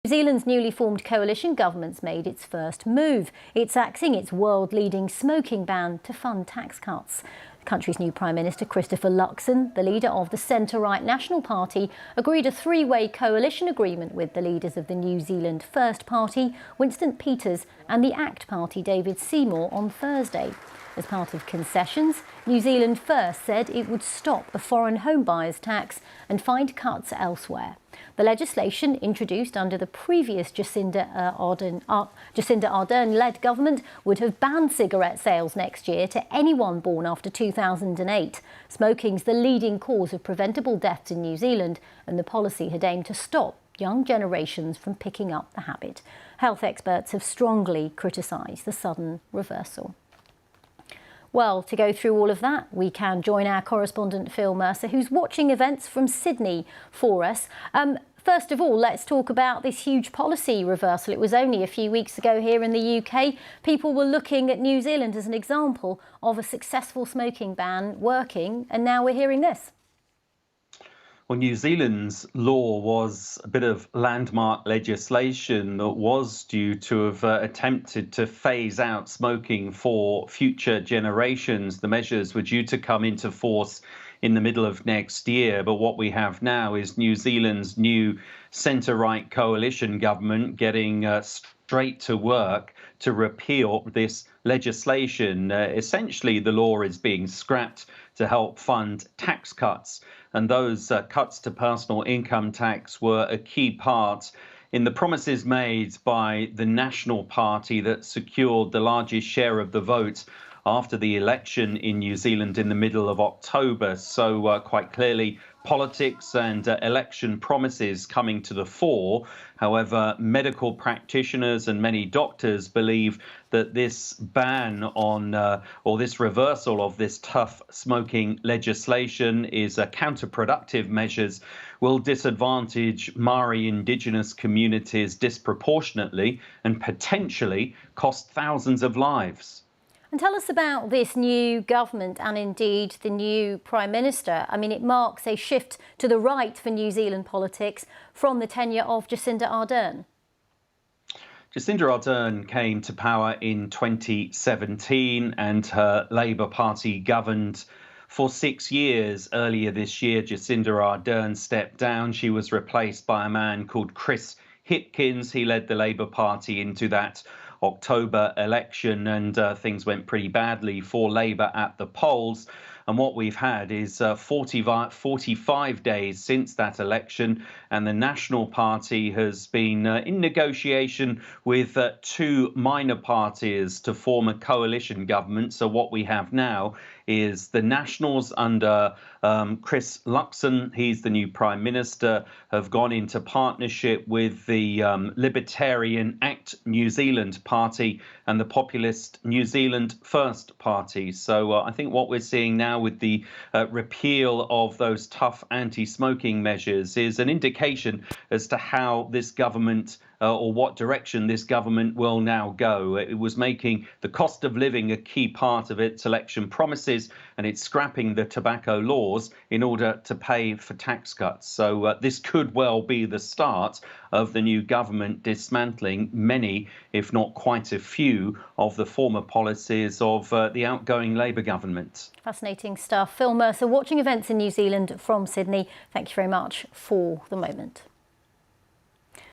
New Zealand's newly formed coalition government's made its first move. It's axing its world-leading smoking ban to fund tax cuts. The country's new Prime Minister, Christopher Luxon, the leader of the centre-right National Party, agreed a three-way coalition agreement with the leaders of the New Zealand First Party, Winston Peters, and the ACT Party, David Seymour, on Thursday. As part of concessions, New Zealand First said it would stop a foreign home buyers tax and find cuts elsewhere. The legislation, introduced under the previous Jacinda Ardern-led government, would have banned cigarette sales next year to anyone born after 2008. Smoking's the leading cause of preventable deaths in New Zealand, and the policy had aimed to stop young generations from picking up the habit. Health experts have strongly criticised the sudden reversal. Well, to go through all of that, we can join our correspondent Phil Mercer, who's watching events from Sydney for us. First of all, let's talk about this huge policy reversal. It was only a few weeks ago here in the UK. People were looking at New Zealand as an example of a successful smoking ban working, and now we're hearing this. Well, New Zealand's law was a bit of landmark legislation that was due to have attempted to phase out smoking for future generations. The measures were due to come into force in the middle of next year. But what we have now is New Zealand's new centre-right coalition government getting straight to work to repeal this legislation. Essentially, the law is being scrapped to help fund tax cuts. And those cuts to personal income tax were a key part in the promises made by the National Party that secured the largest share of the vote after the election in New Zealand in the middle of October. So quite clearly, politics and election promises coming to the fore. However, medical practitioners and many doctors believe that this ban on or this reversal of this tough smoking legislation is counterproductive measures, will disadvantage Maori Indigenous communities disproportionately and potentially cost thousands of lives. And tell us about this new government and indeed the new Prime Minister. I mean, it marks a shift to the right for New Zealand politics from the tenure of Jacinda Ardern. Jacinda Ardern came to power in 2017 and her Labour Party governed for 6 years. Earlier this year, Jacinda Ardern stepped down. She was replaced by a man called Chris Hipkins. He led the Labour Party into that October election, and things went pretty badly for Labour at the polls. And what we've had is 45 days since that election, and the National Party has been in negotiation with two minor parties to form a coalition government. So what we have now is the Nationals under Chris Luxon, he's the new Prime Minister, have gone into partnership with the Libertarian ACT New Zealand Party and the populist New Zealand First Party. So I think what we're seeing now with the repeal of those tough anti-smoking measures is an indication as to how this government or what direction this government will now go. It was making the cost of living a key part of its election promises, and it's scrapping the tobacco laws in order to pay for tax cuts. So this could well be the start of the new government dismantling many, if not quite a few, of the former policies of the outgoing Labour government. Fascinating stuff. Phil Mercer, watching events in New Zealand from Sydney. Thank you very much for the moment.